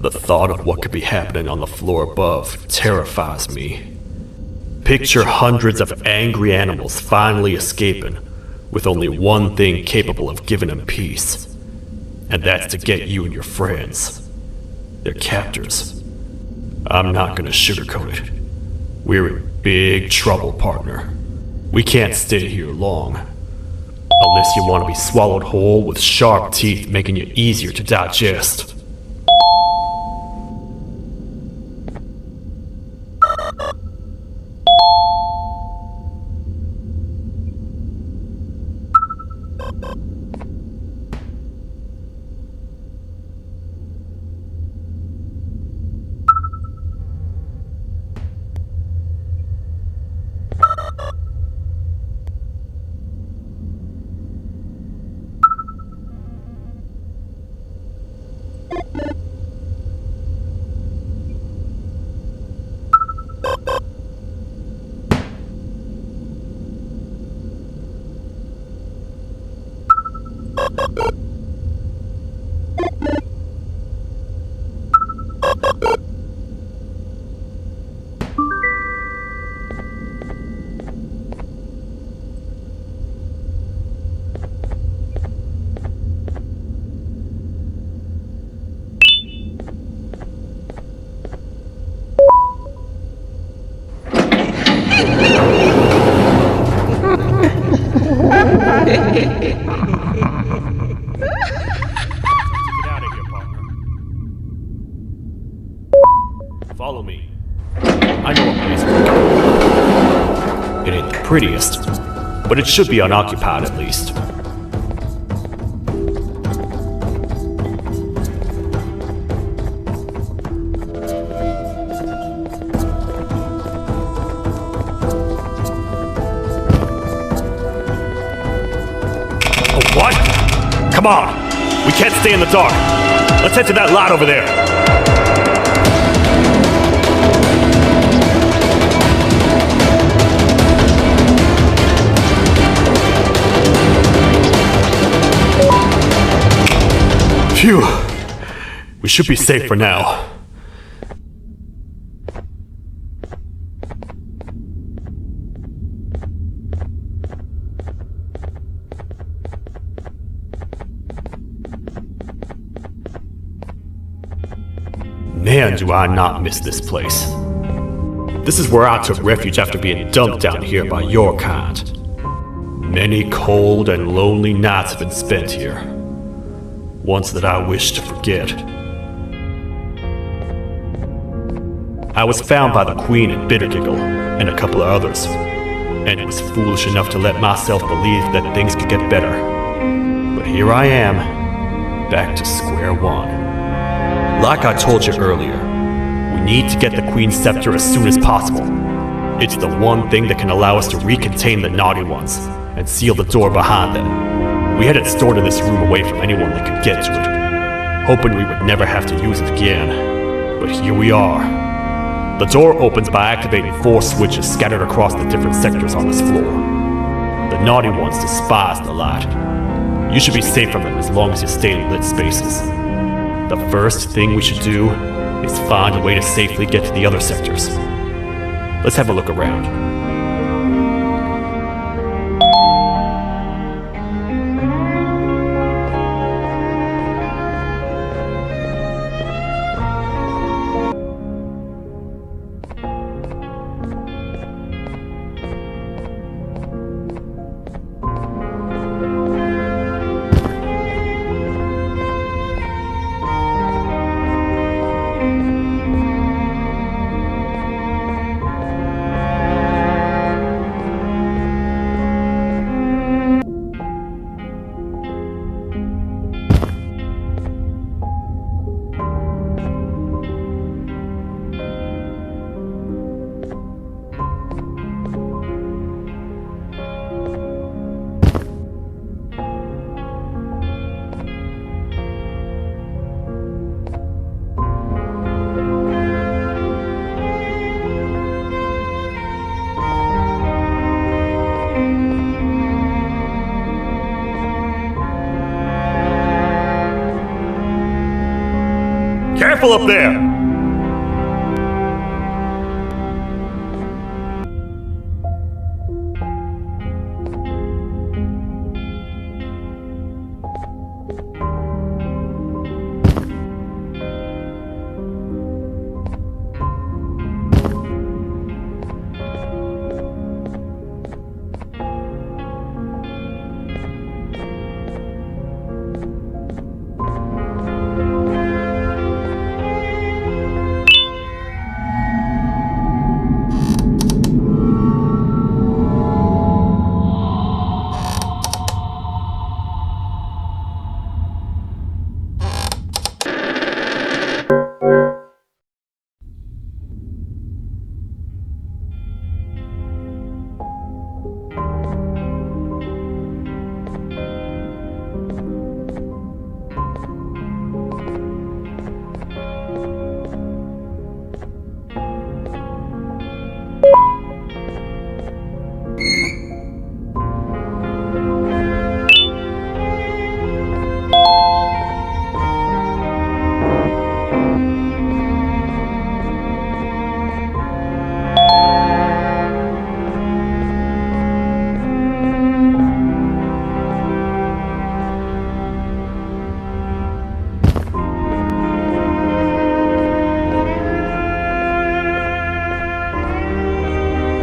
The thought of what could be happening on the floor above terrifies me. Picture hundreds of angry animals finally escaping, with only one thing capable of giving them peace. And that's to get you and your friends. Their captors. I'm not gonna sugarcoat it. We're in big trouble, partner. We can't stay here long. Unless you want to be swallowed whole with sharp teeth making you easier to digest. Follow me. I know a place we're going. It ain't the prettiest, but it should be unoccupied at least. Oh, what? Come on! We can't stay in the dark. Let's head to that lot over there. Phew. We should be safe for now. Man, do I not miss this place. This is where I took refuge after being dumped down here by your kind. Many cold and lonely nights have been spent here. Ones that I wish to forget. I was found by the Queen at Bittergiggle and a couple of others, and was foolish enough to let myself believe that things could get better. But here I am, back to square one. Like I told you earlier, we need to get the Queen's scepter as soon as possible. It's the one thing that can allow us to recontain the naughty ones and seal the door behind them. We had it stored in this room away from anyone that could get to it, hoping we would never have to use it again. But here we are. The door opens by activating 4 switches scattered across the different sectors on this floor. The naughty ones despise the light. You should be safe from them as long as you stay in lit spaces. The first thing we should do is find a way to safely get to the other sectors. Let's have a look around. careful up there!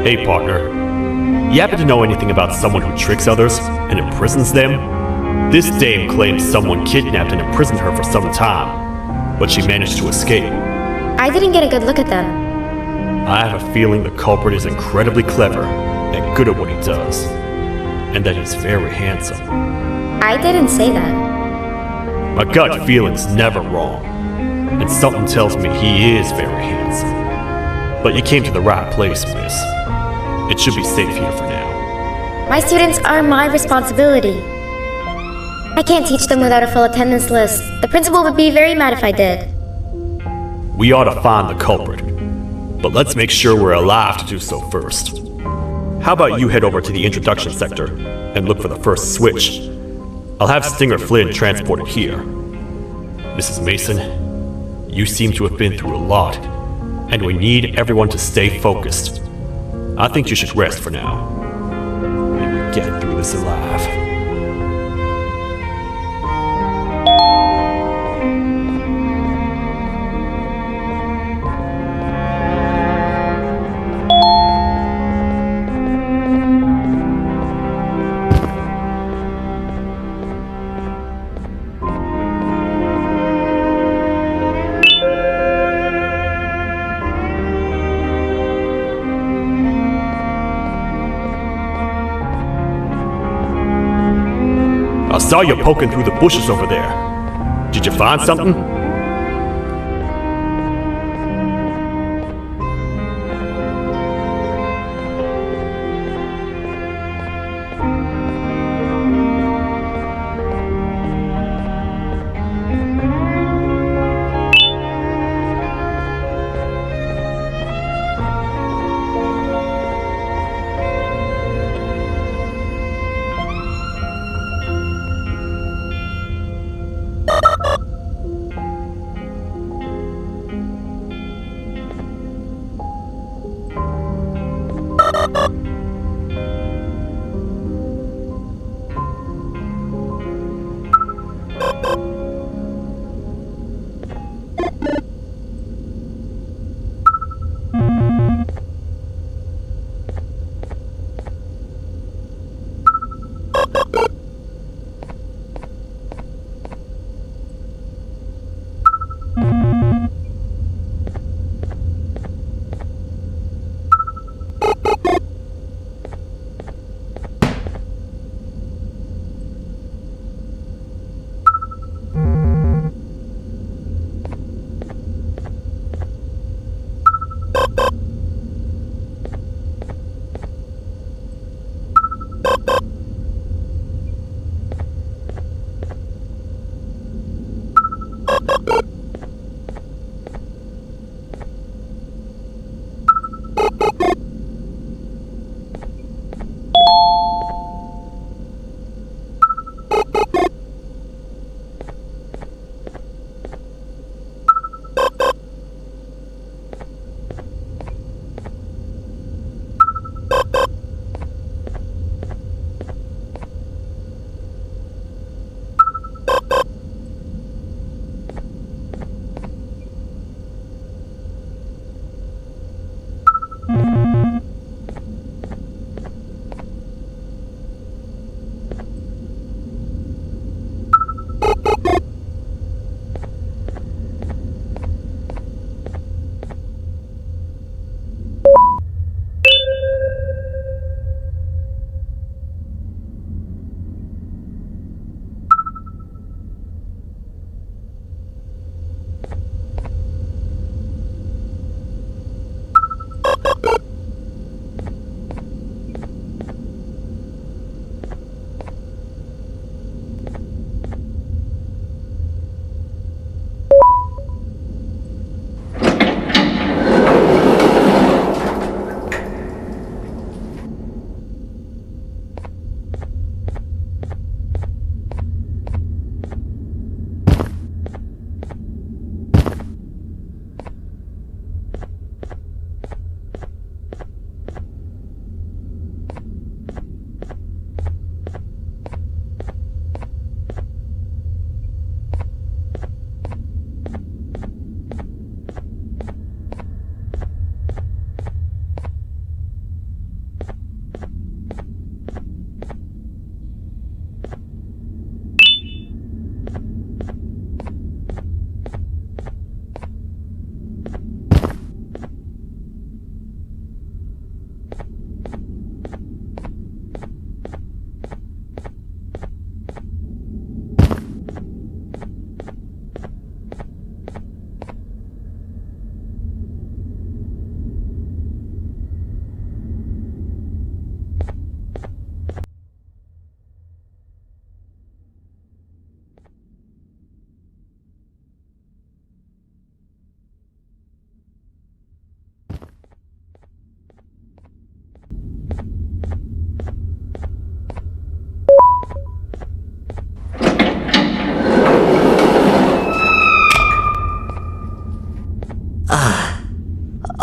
Hey partner, you happen to know anything about someone who tricks others and imprisons them? This dame claims someone kidnapped and imprisoned her for some time, but she managed to escape. I didn't get a good look at them. I have a feeling the culprit is incredibly clever and good at what he does, and that he's very handsome. I didn't say that. My gut feeling's never wrong, and something tells me he is very handsome. But you came to the right place, miss. It should be safe here for now. My students are my responsibility. I can't teach them without a full attendance list. The principal would be very mad if I did. We ought to find the culprit, but let's make sure we're alive to do so first. How about you head over to the introduction sector and look for the first switch? I'll have Stinger Flynn transported here. Mrs. Mason, you seem to have been through a lot, and we need everyone to stay focused. I think you should rest for now. Maybe we get through this alive. I saw you poking through the bushes over there. Did you find something?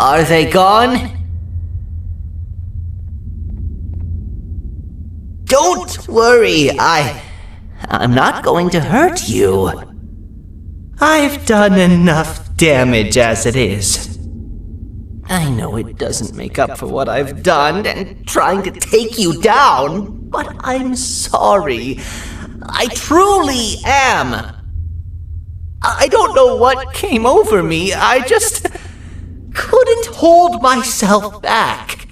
Are they gone? Don't worry, I'm not going to hurt you. I've done enough damage as it is. I know it doesn't make up for what I've done and trying to take you down, but I'm sorry. I truly am. I don't know what came over me. I just couldn't hold myself back.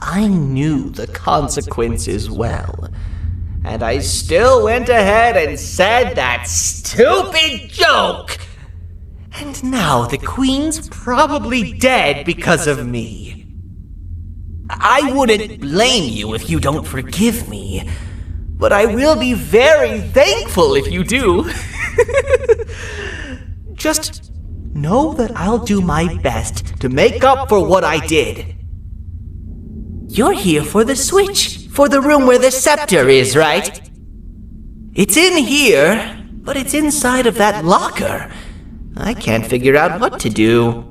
I knew the consequences well, and I still went ahead and said that stupid joke. And now the Queen's probably dead because of me. I wouldn't blame you if you don't forgive me, but I will be very thankful if you do. Just know that I'll do my best to make up for what I did. You're here for the switch, for the room where the scepter is, right? It's in here, but it's inside of that locker. I can't figure out what to do.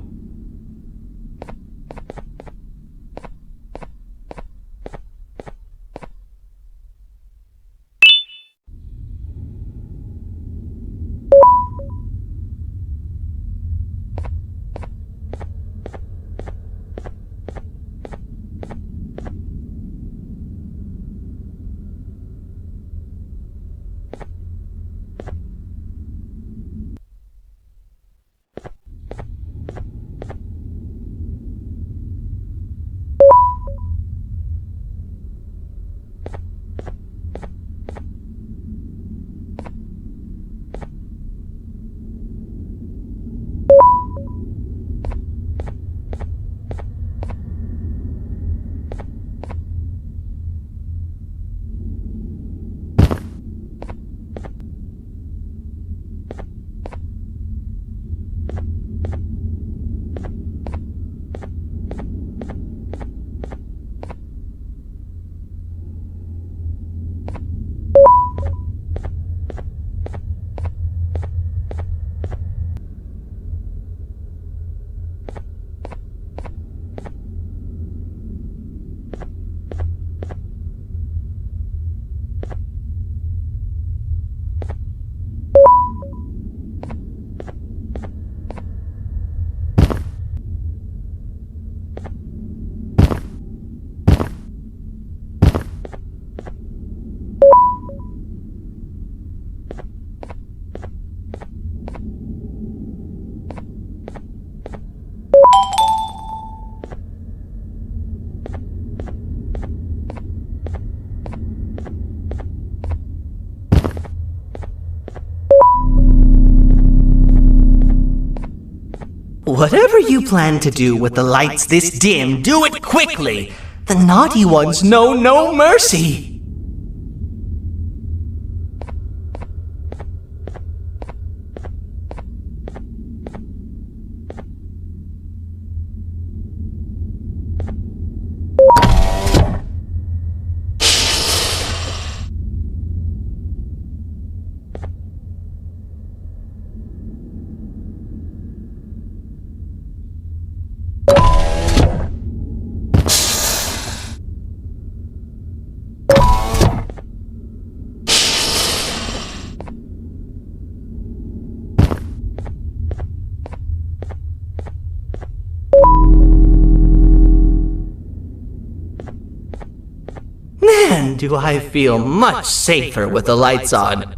Whatever you plan to do with the lights this dim, do it quickly! The naughty ones know no mercy! Man, do I feel much safer with the lights on.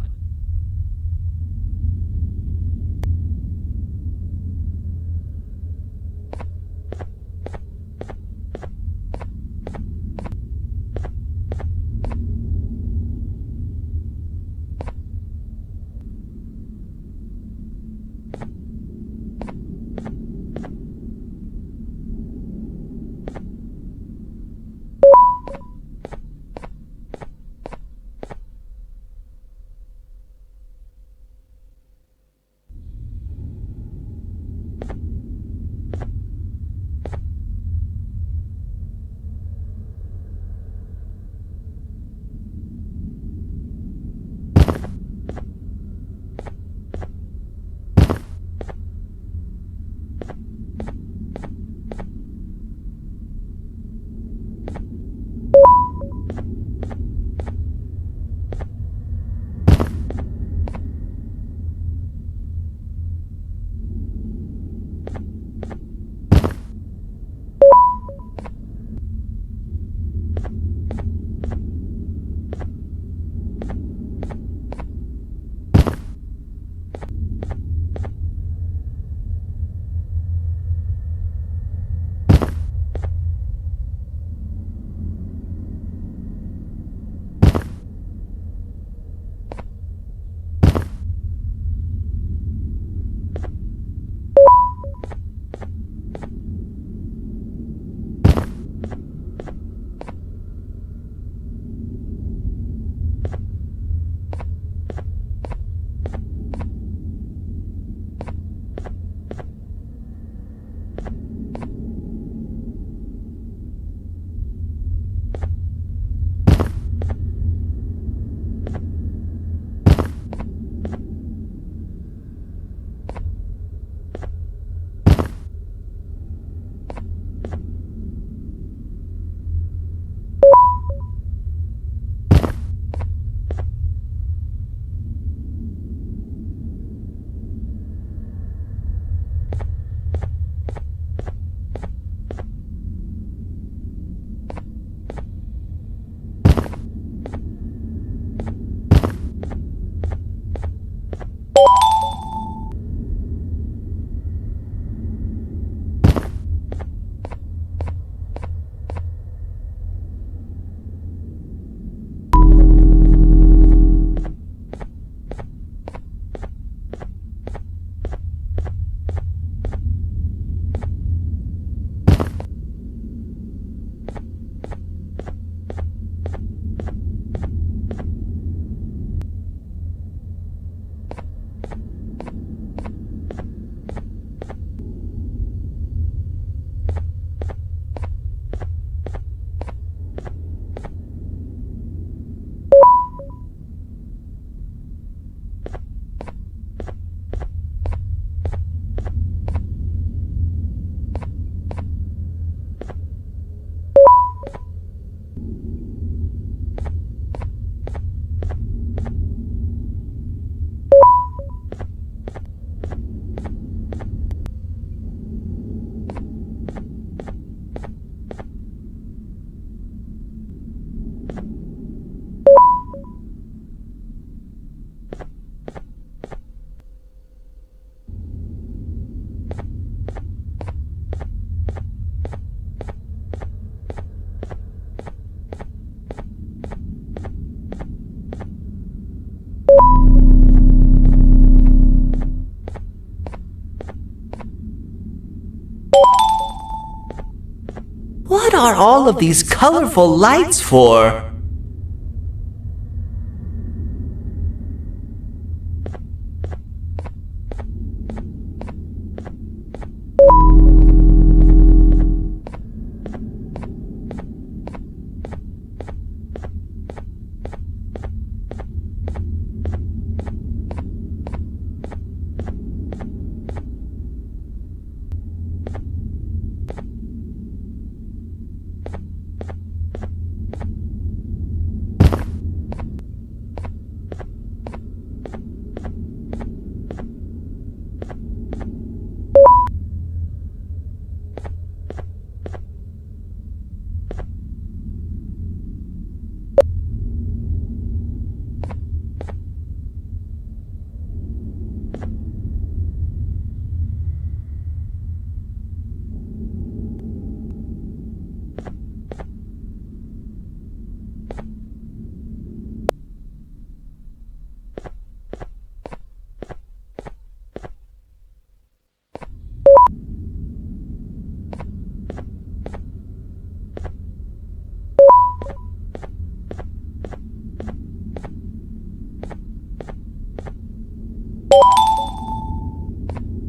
What are all of these colorful lights for?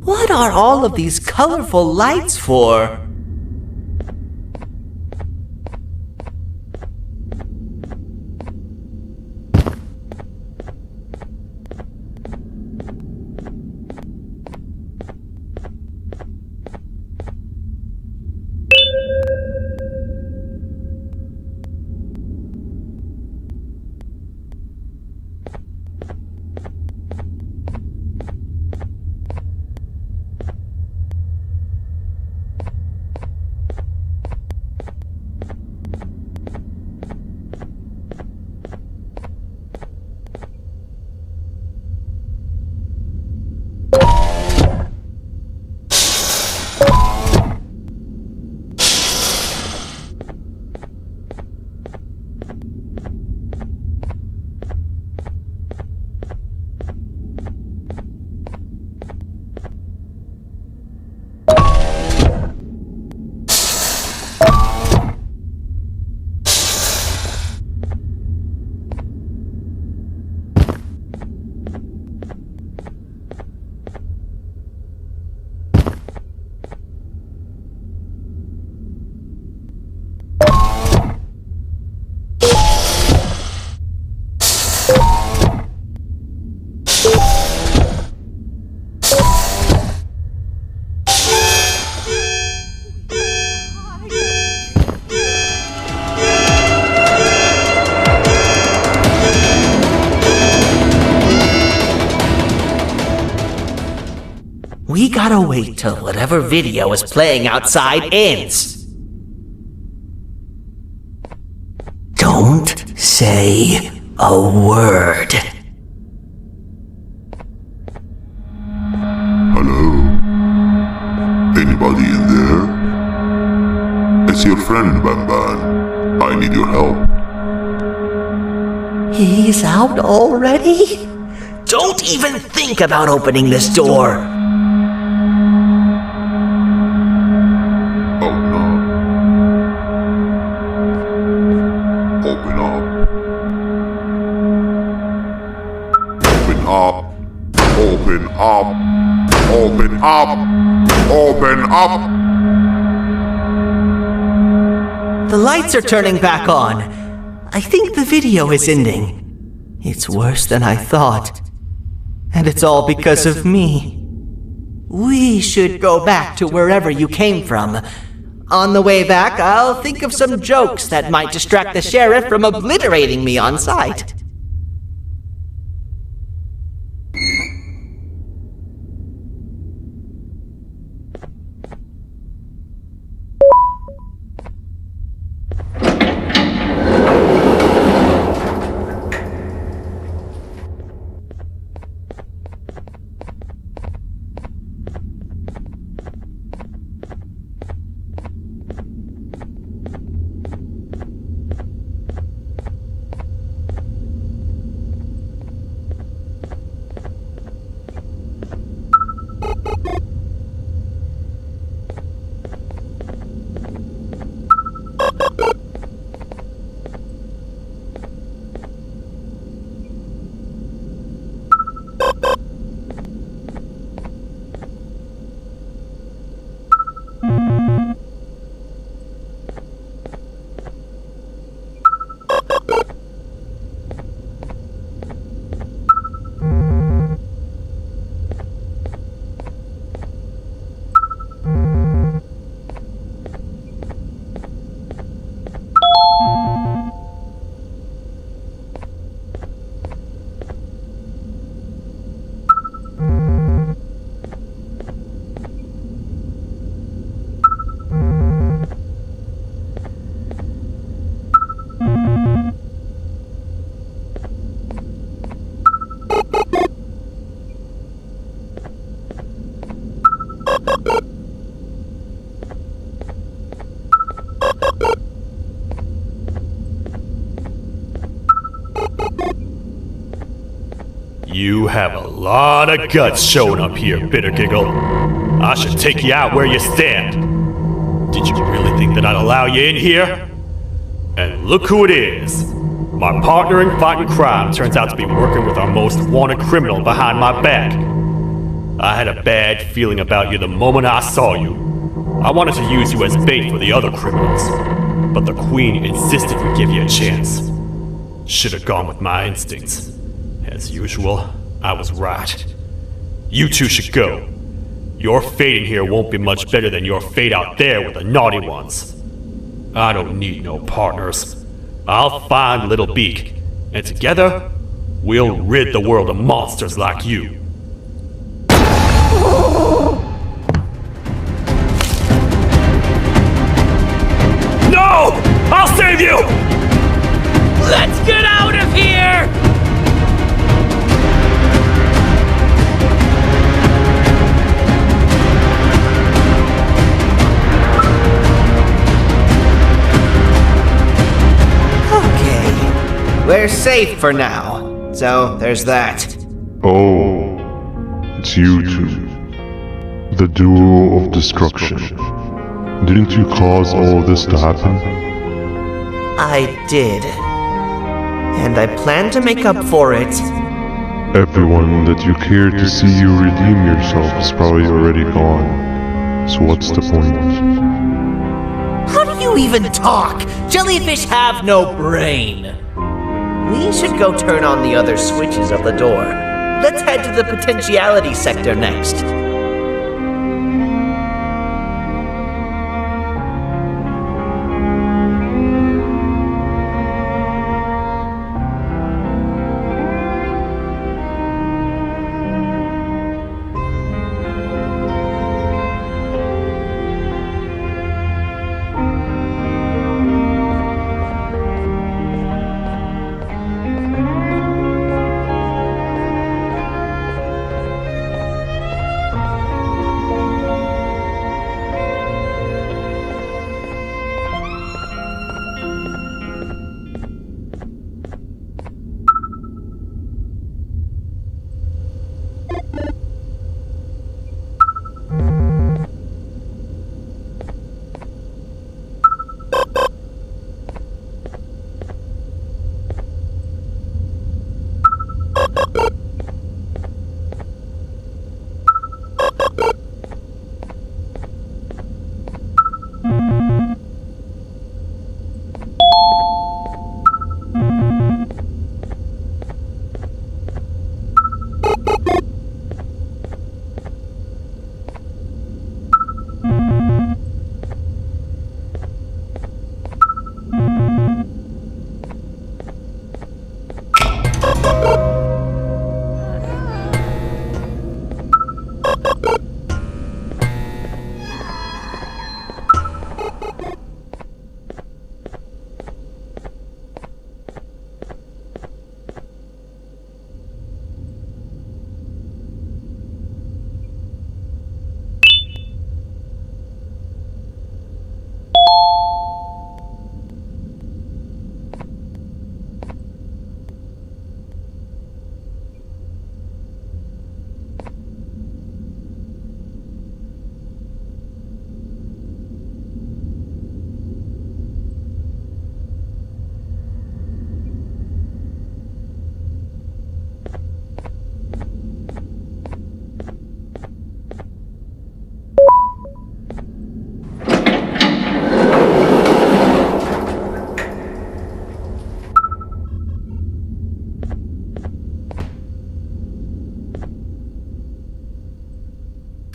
What are all of these colorful lights for? We gotta wait till whatever video is playing outside ends. Don't say a word. Hello? Anybody in there? It's your friend, BanBan. I need your help. He's out already? Don't even think about opening this door. Open up. Open up. Open up. Open up. Open up. Open up. The lights are turning back on. I think the video is ending. It's worse than I thought. And it's all because of me. We should go back to wherever you came from. On the way back, I'll think of some jokes that might distract the sheriff from obliterating me on sight. You have a lot of guts showing up here, Bitter Giggle. I should take you out where you stand. Did you really think that I'd allow you in here? And look who it is. My partner in fighting crime turns out to be working with our most wanted criminal behind my back. I had a bad feeling about you the moment I saw you. I wanted to use you as bait for the other criminals, but the Queen insisted we give you a chance. Should have gone with my instincts. As usual, I was right. You two should go. Your fate in here won't be much better than your fate out there with the naughty ones. I don't need no partners. I'll find Little Beak, and together, we'll rid the world of monsters like you. No! I'll save you! Let's get out of here! Okay, we're safe for now. So, there's that. Oh, it's you two. The duo of destruction. Didn't you cause all of this to happen? I did. And I plan to make up for it. Everyone that you cared to see you redeem yourself is probably already gone. So what's the point? How do you even talk? Jellyfish have no brain. We should go turn on the other switches of the door. Let's head to the potentiality sector next.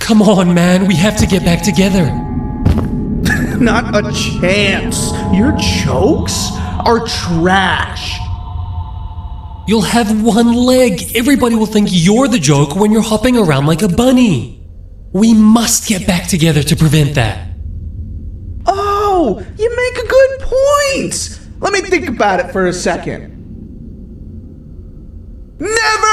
Come on, man, we have to get back together. Not a chance. Your jokes are trash. You'll have one leg. Everybody will think you're the joke when you're hopping around like a bunny. We must get back together to prevent that. Oh, you make a good point. Let me think about it for a second. Never!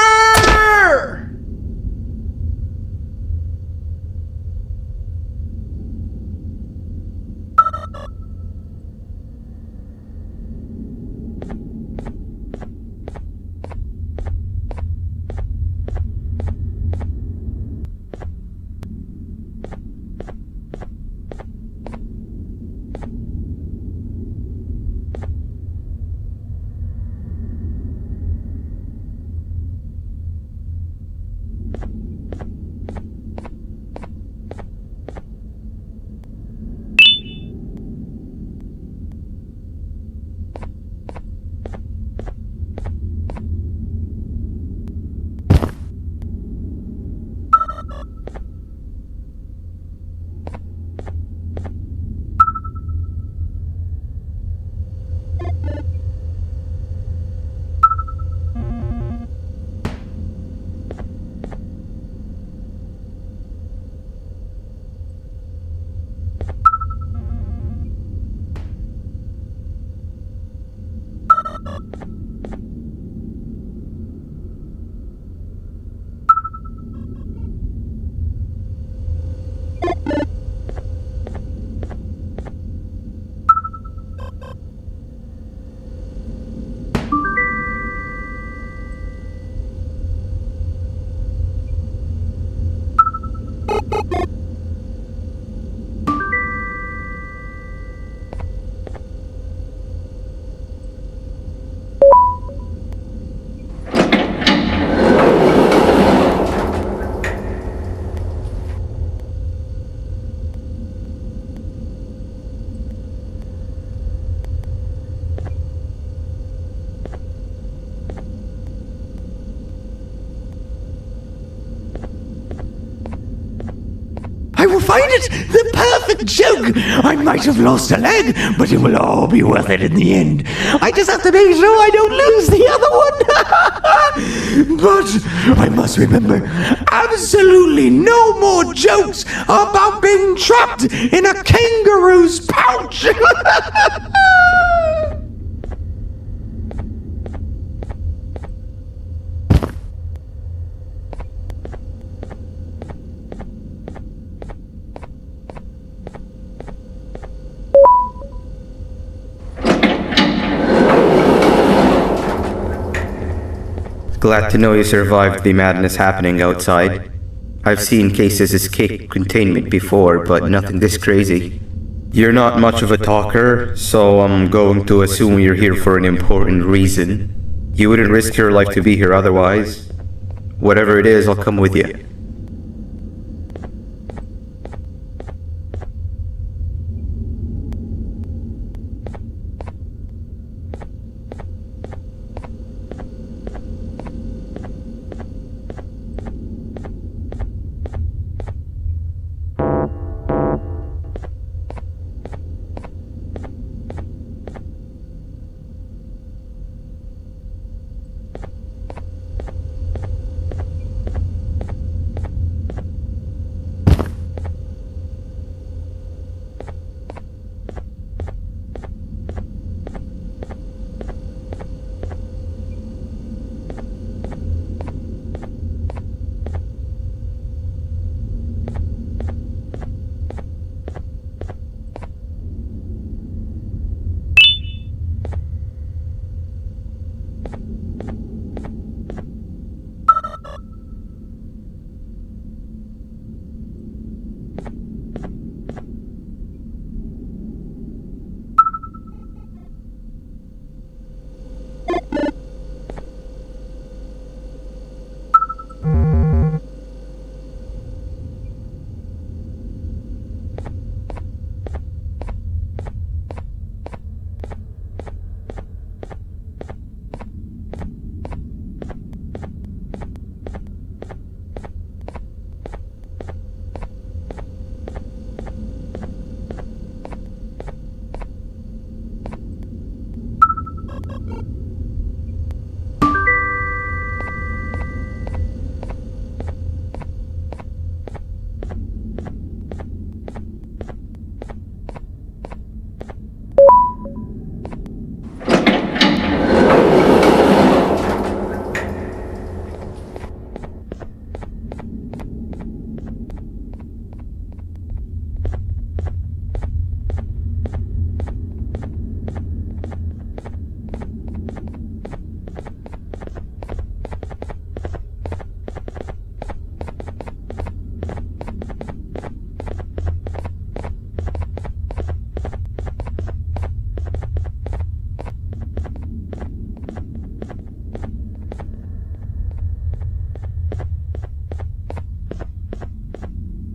find it the perfect joke. I might have lost a leg, but it will all be worth it in the end. I just have to make sure I don't lose the other one. But I must remember, absolutely no more jokes about being trapped in a kangaroo's pouch. Glad to know you survived the madness happening outside. I've seen cases escape containment before, but nothing this crazy. You're not much of a talker, so I'm going to assume you're here for an important reason. You wouldn't risk your life to be here otherwise. Whatever it is, I'll come with you.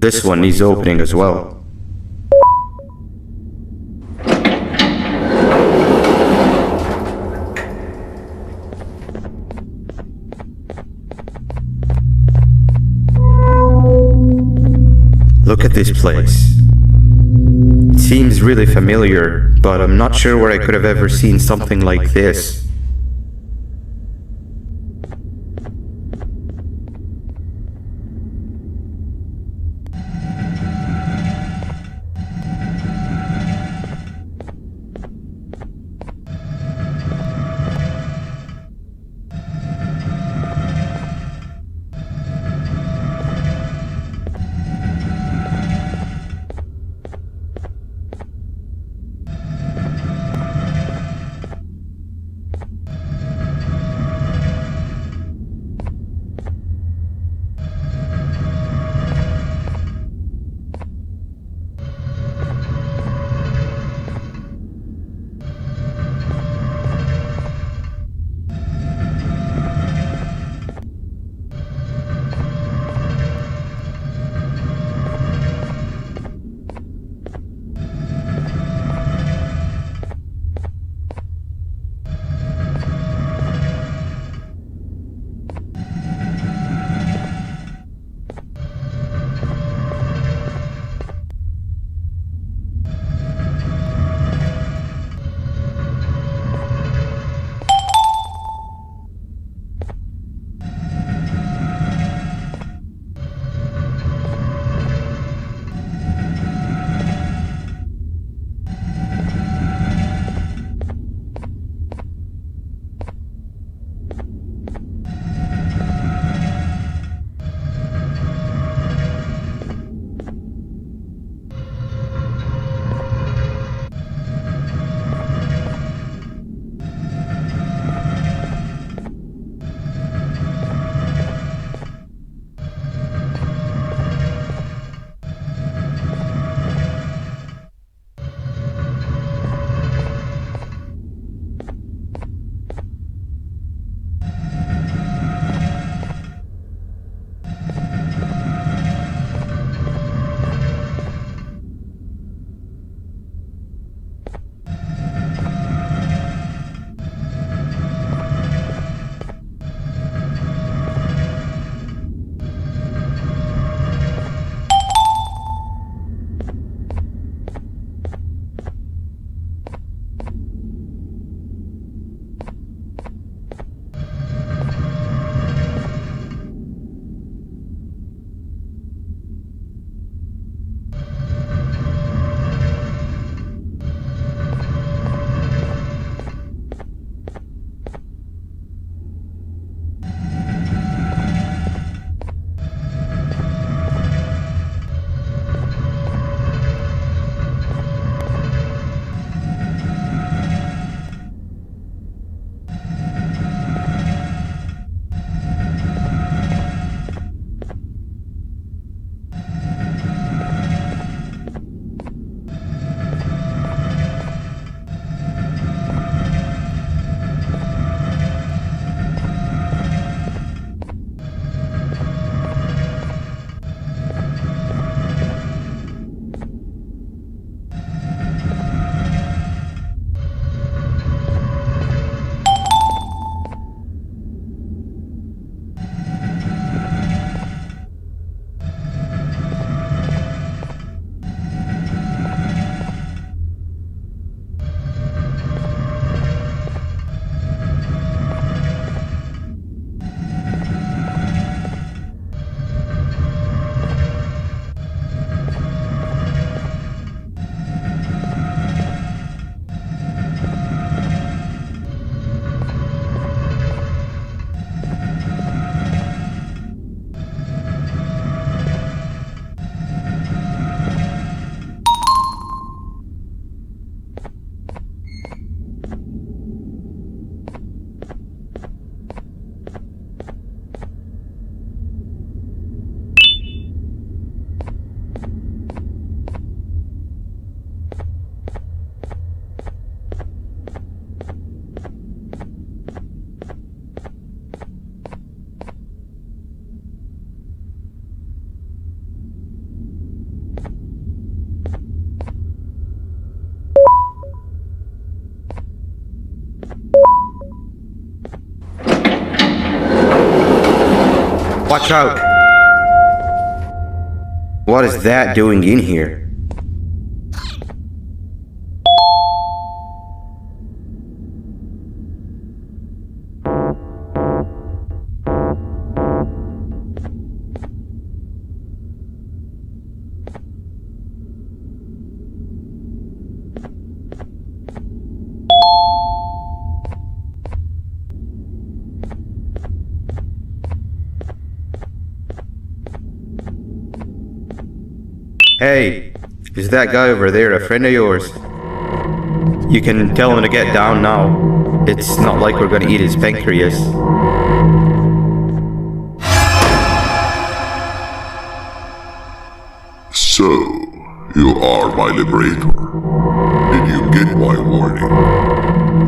This one needs opening as well. Look at this place. It seems really familiar, but I'm not sure where I could have ever seen something like this. Watch out! What is that doing in here? Hey, is that guy over there a friend of yours? You can tell him to get down now. It's not like we're gonna eat his pancreas. So, you are my liberator. Did you get my warning?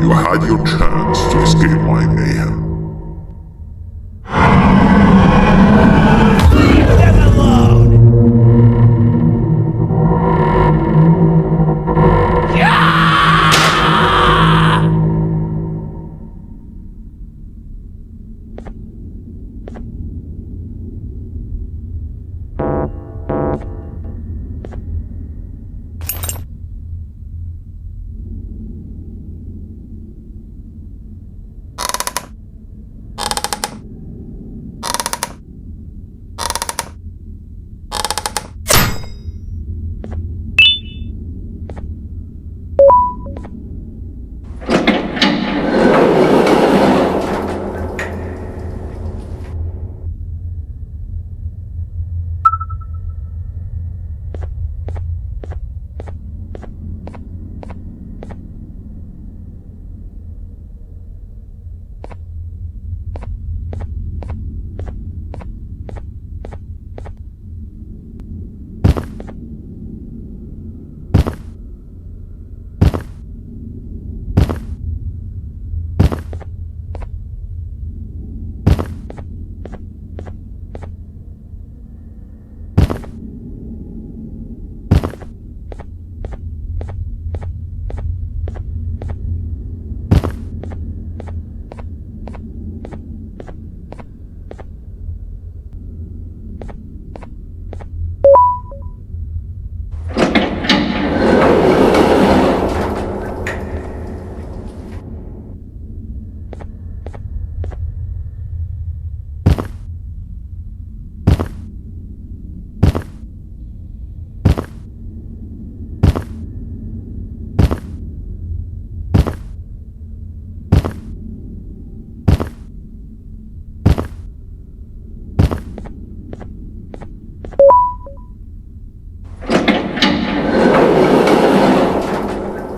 You had your chance to escape my mayhem.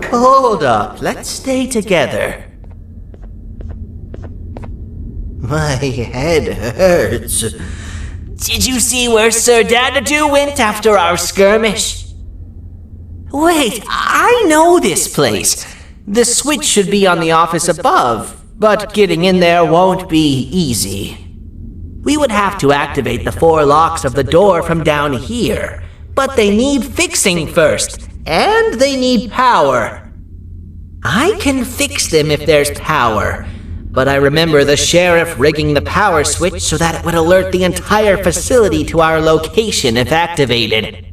Hold up, let's stay together. My head hurts. Did you see where Sir Dadadoo went after our skirmish? Wait, I know this place. The switch should be on the office above, but getting in there won't be easy. We would have to activate the 4 locks of the door from down here, but they need fixing first, and they need power. I can fix them if there's power, but I remember the sheriff rigging the power switch so that it would alert the entire facility to our location if activated.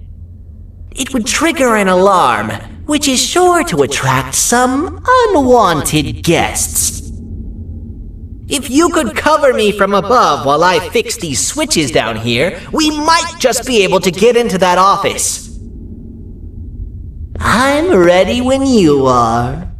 It would trigger an alarm, which is sure to attract some unwanted guests. If you could cover me from above while I fix these switches down here, we might just be able to get into that office. I'm ready when you are.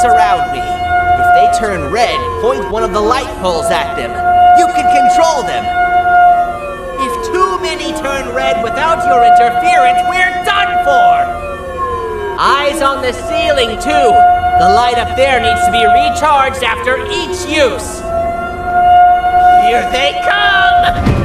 around me. If they turn red, point one of the light poles at them. You can control them. If too many turn red without your interference, we're done for! Eyes on the ceiling, too. The light up there needs to be recharged after each use. Here they come!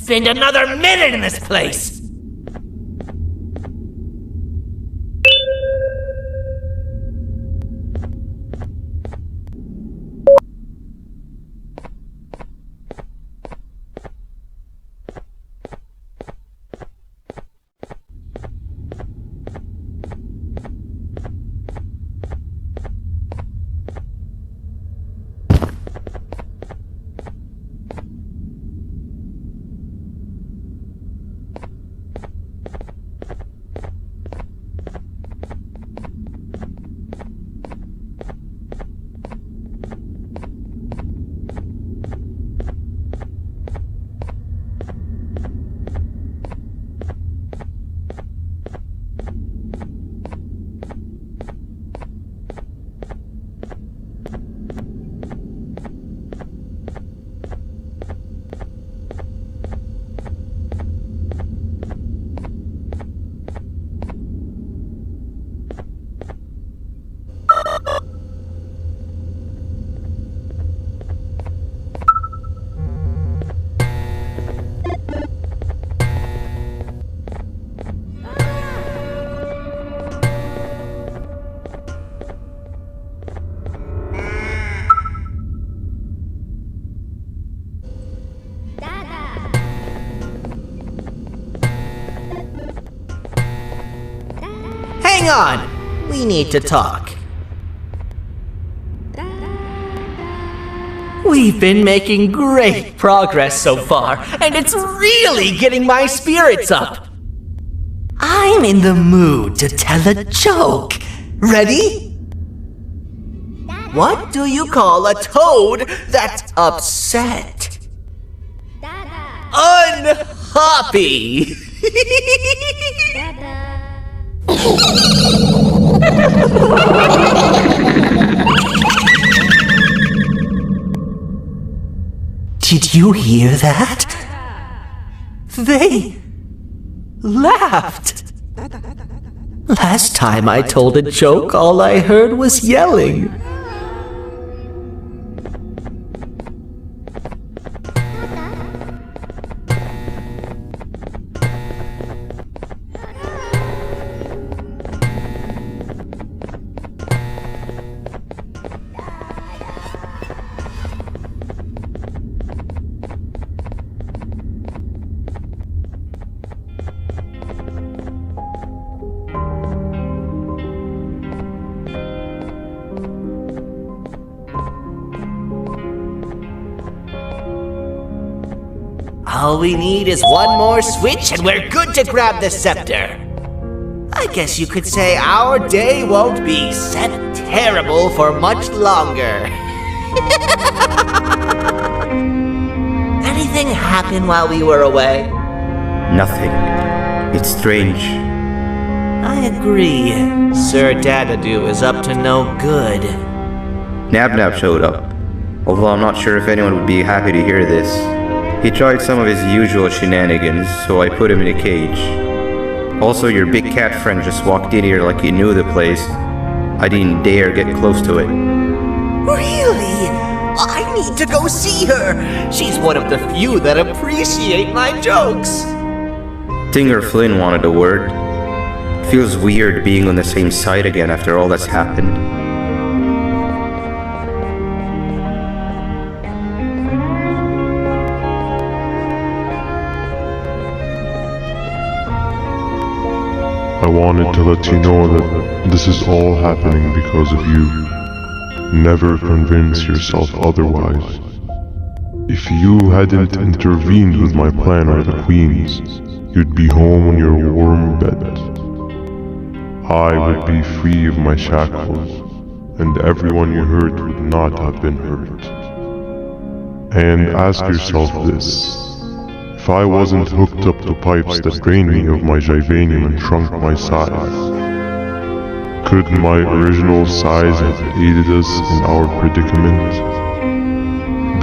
Spend another minute in this place! Hang on! We need to talk. We've been making great progress so far, and it's really getting my spirits up. I'm in the mood to tell a joke. Ready? What do you call a toad that's upset? Unhappy. Did you hear that? They laughed. Last time I told a joke, all I heard was yelling. All we need is one more switch and we're good to grab the scepter. I guess you could say our day won't be terrible for much longer. Anything happen while we were away? Nothing. It's strange. I agree. Sir Dadadoo is up to no good. Nab showed up, although I'm not sure if anyone would be happy to hear this. He tried some of his usual shenanigans, so I put him in a cage. Also, your big cat friend just walked in here like he knew the place. I didn't dare get close to it. Really? I need to go see her. She's one of the few that appreciate my jokes. Tinger Flynn wanted a word. Feels weird being on the same side again after all that's happened. I wanted to let you know that this is all happening because of you. Never convince yourself otherwise. If you hadn't intervened with my plan or the Queen's, you'd be home in your warm bed. I would be free of my shackles, and everyone you hurt would not have been hurt. And ask yourself this. If I wasn't hooked up to pipes that drained me of my Jivanium and shrunk my size, could my original size have aided us in our predicament?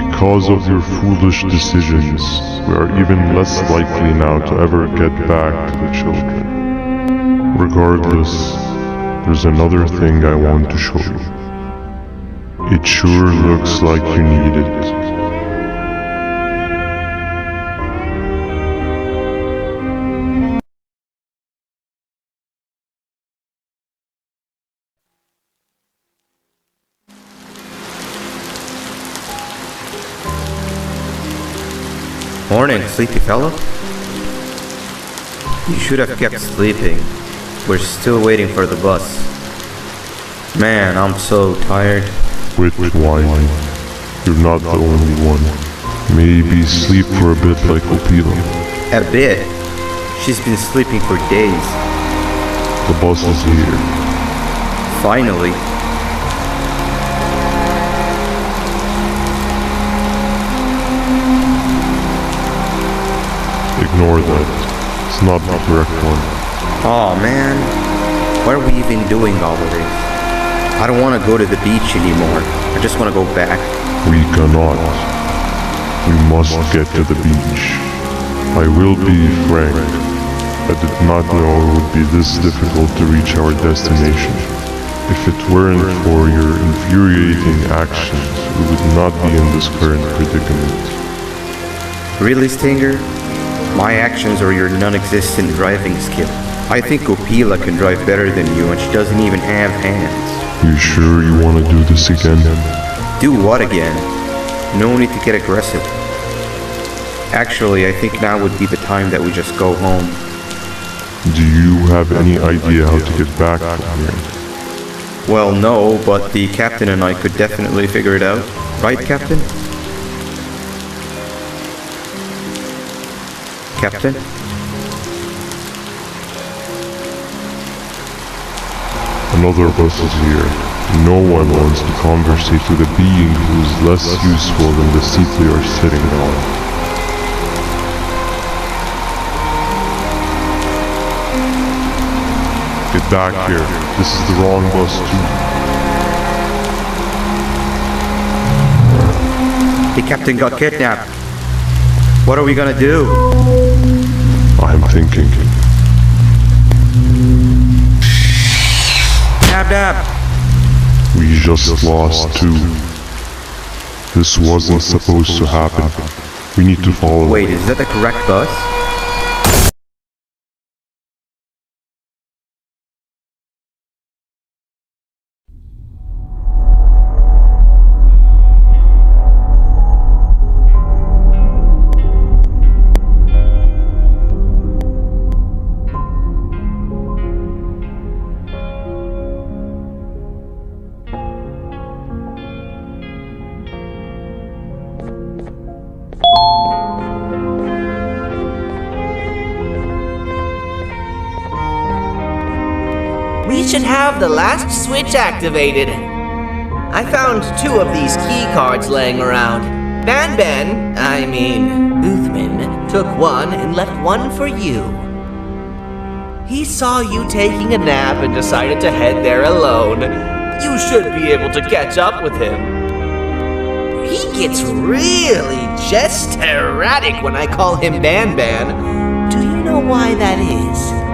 Because of your foolish decisions, we are even less likely now to ever get back to the children. Regardless, there's another thing I want to show you. It sure looks like you need it. Morning, sleepy fellow. You should have kept sleeping. We're still waiting for the bus. Man, I'm so tired. Quit whining. You're not the only one. Maybe sleep for a bit like Opila. A bit? She's been sleeping for days. The bus is here. Finally. Ignore that. It's not the correct one. Aw, man. What are we even doing all of this? I don't want to go to the beach anymore. I just want to go back. We cannot. We must get to the beach. I will be frank. I did not know it would be this difficult to reach our destination. If it weren't for your infuriating actions, we would not be in this current predicament. Really, Stinger? My actions or your non-existent driving skill? I think Opila can drive better than you and she doesn't even have hands. You sure you want to do this again? Do what again? No need to get aggressive. Actually, I think now would be the time that we just go home. Do you have any idea how to get back from here? Well, no, but the captain and I could definitely figure it out. Right, Captain? Captain? Another bus is here. No one wants to conversate with a being who is less useful than the seat they are sitting on. Get back here. This is the wrong bus too. The captain got kidnapped. What are we gonna do? I'm thinking. Dab. We just lost two. This wasn't supposed to happen. We need to follow. Wait, is that the correct bus? We should have the last switch activated. I found 2 of these key cards laying around. BanBan, Uthman, took one and left one for you. He saw you taking a nap and decided to head there alone. You should be able to catch up with him. He gets really just erratic when I call him BanBan. Do you know why that is?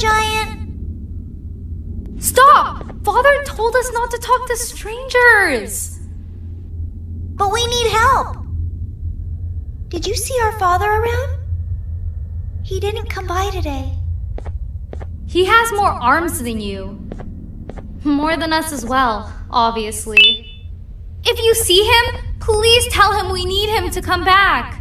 giant? Stop! Father told us not to talk to strangers! But we need help. Did you see our father around? He didn't come by today. He has more arms than you. More than us as well, obviously. If you see him, please tell him we need him to come back.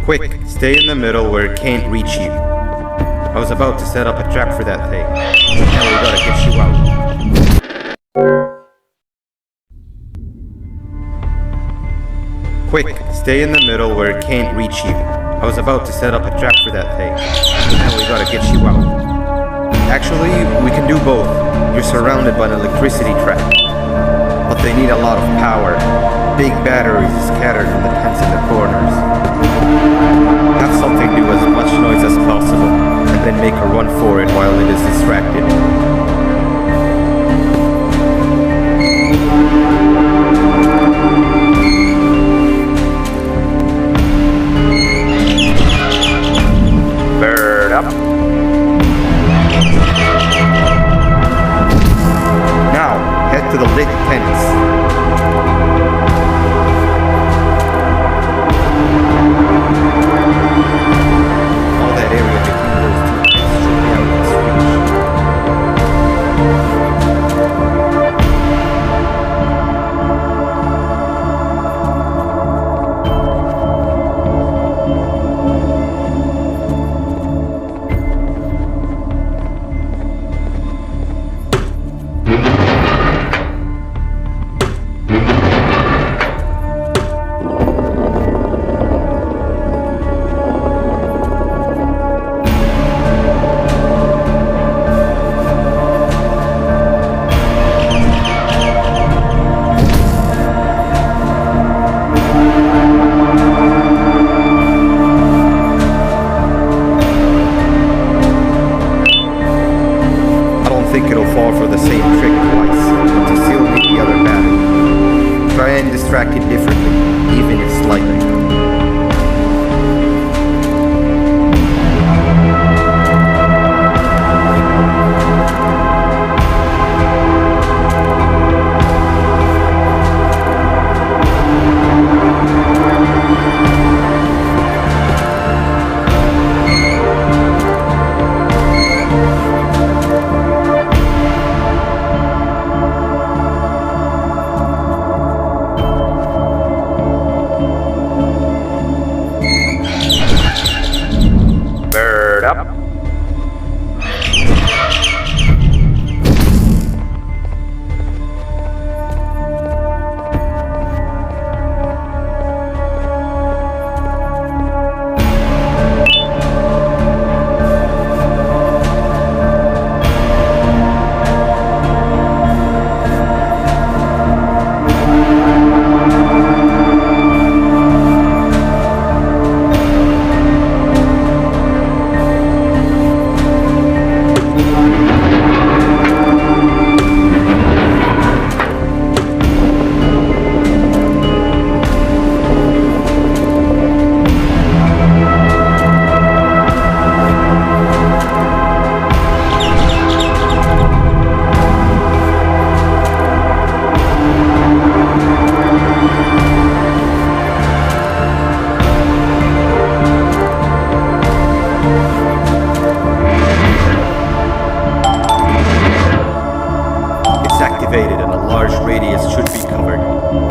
Quick, stay in the middle where it can't reach you. I was about to set up a trap for that thing. Now we gotta get you out. Quick, stay in the middle where it can't reach you. I was about to set up a trap for that thing. Now we gotta get you out. Actually, we can do both. You're surrounded by an electricity trap. But they need a lot of power. Big batteries scattered in the tents in the corners. Have something do as much noise as possible, and then make a run for it while it is distracted. Bird up. Now, head to the lit tents. All that area between those two tents should be out of reach.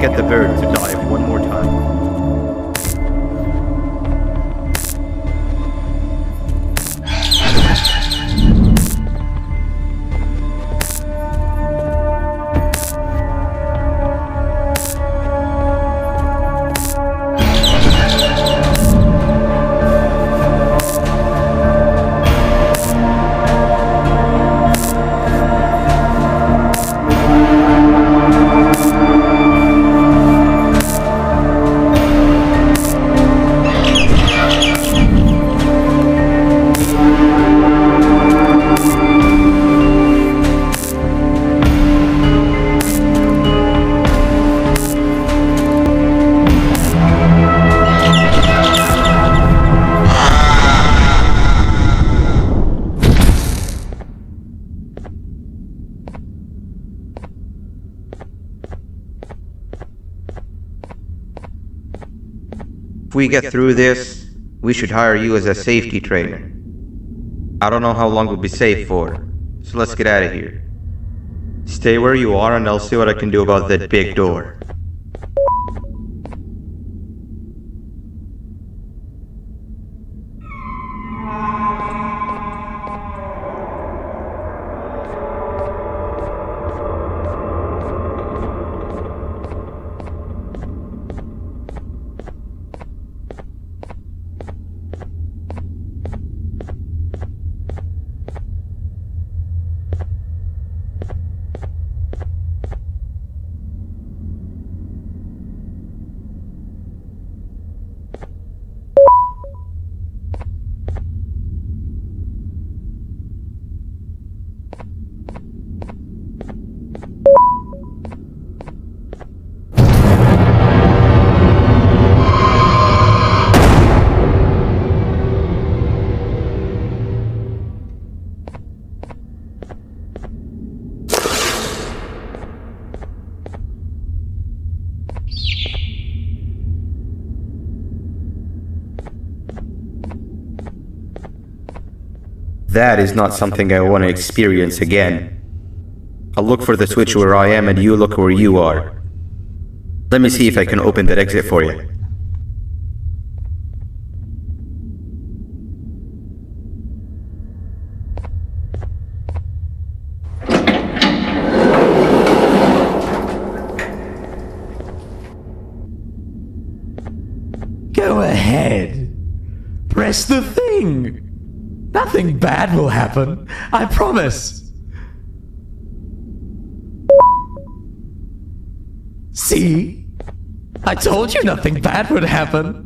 get the bird to dive one more time. If we get through this, we should hire you as a safety trainer. I don't know how long we'll be safe for, so let's get out of here. Stay where you are and I'll see what I can do about that big door. That is not something I want to experience again. I'll look for the switch where I am and you look where you are. Let me see if I can open that exit for you. Go ahead. Press the thing. Nothing bad will happen. I promise. See? I told you nothing bad would happen.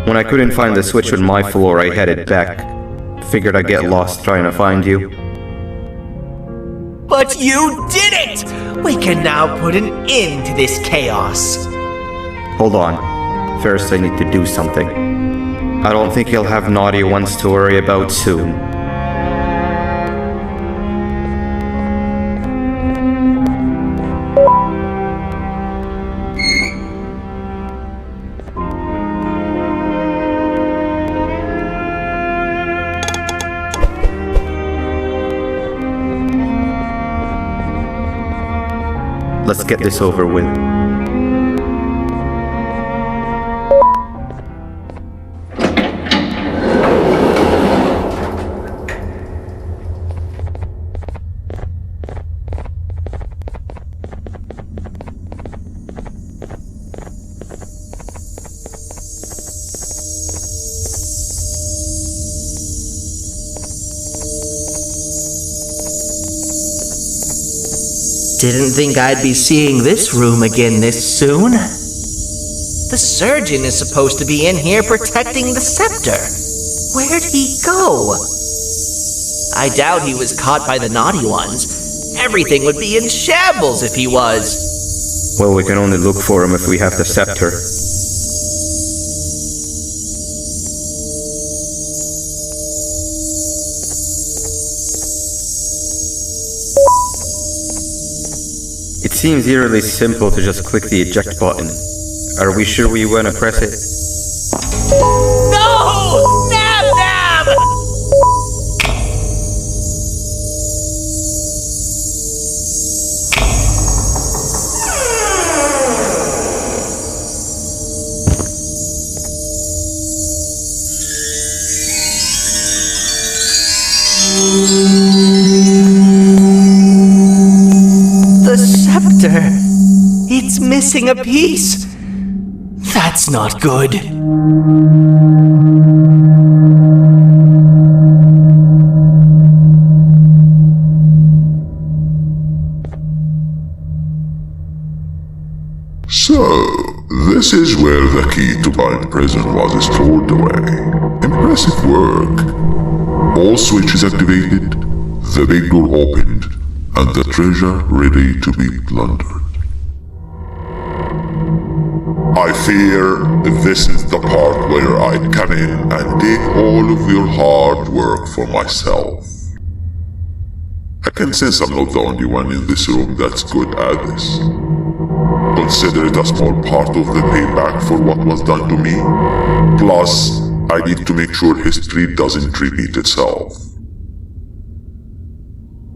When I couldn't find the switch on my floor, I headed back. Figured I'd get lost trying to find you. But you did it! We can now put an end to this chaos. Hold on. First, I need to do something. I don't think he'll have naughty ones to worry about soon. Let's get this over with. Didn't think I'd be seeing this room again this soon. The surgeon is supposed to be in here protecting the scepter. Where'd he go? I doubt he was caught by the naughty ones. Everything would be in shambles if he was. Well, we can only look for him if we have the scepter. It seems eerily simple to just click the eject button. Are we sure we want to press it? No! Nab Nab! The scepter. It's missing a piece. That's not good. So, this is where the key to Bind Prison was stored away. Impressive work. All switches activated, the big door opened, and the treasure ready to be plundered. I fear this is the part where I come in and take all of your hard work for myself. I can sense I'm not the only one in this room that's good at this. Consider it a small part of the payback for what was done to me. Plus, I need to make sure history doesn't repeat itself.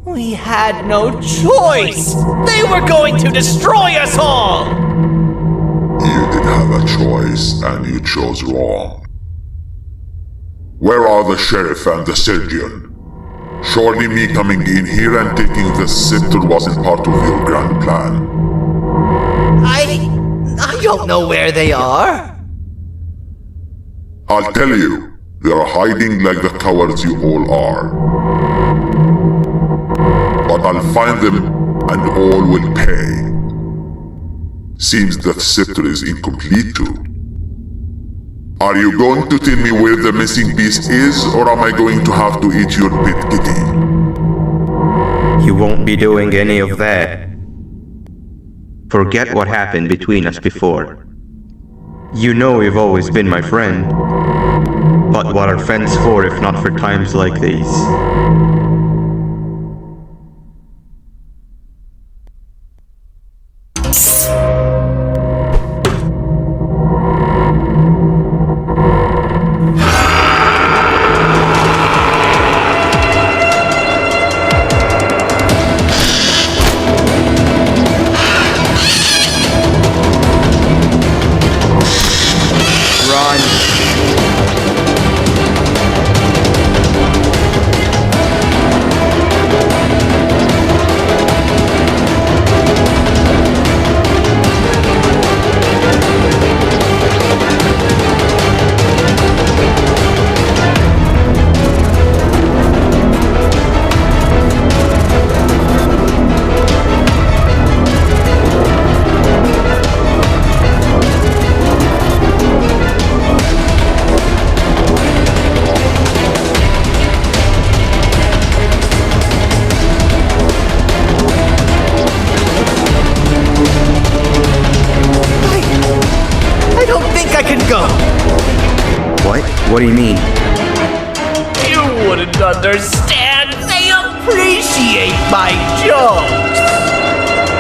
We had no choice! They were going to destroy us all! You did have a choice, and you chose wrong. Where are the sheriff and the surgeon? Surely me coming in here and taking the scepter wasn't part of your grand plan. I don't know where they are. I'll tell you, they're hiding like the cowards you all are. But I'll find them and all will pay. Seems that scepter is incomplete too. Are you going to tell me where the missing piece is, or am I going to have to eat your pet kitty? You won't be doing any of that. Forget what happened between us before. You know you've always been my friend. But what are friends for if not for times like these? What do you mean? You wouldn't understand. They appreciate my jokes.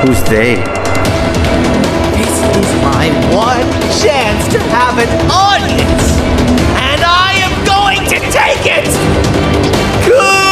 Who's they? This is my one chance to have an audience, and I am going to take it. Goodbye.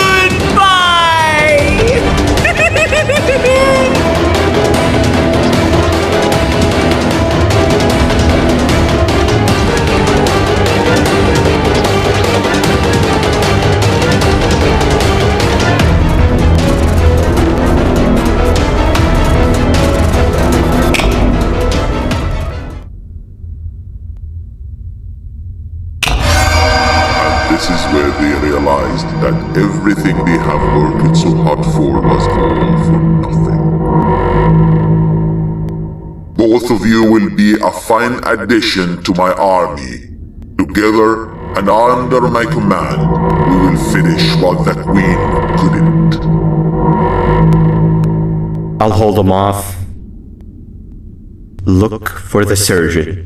This is where they realized that everything they have worked so hard for was all for nothing. Both of you will be a fine addition to my army. Together and under my command, we will finish what the Queen couldn't. I'll hold them off. Look for the surgeon.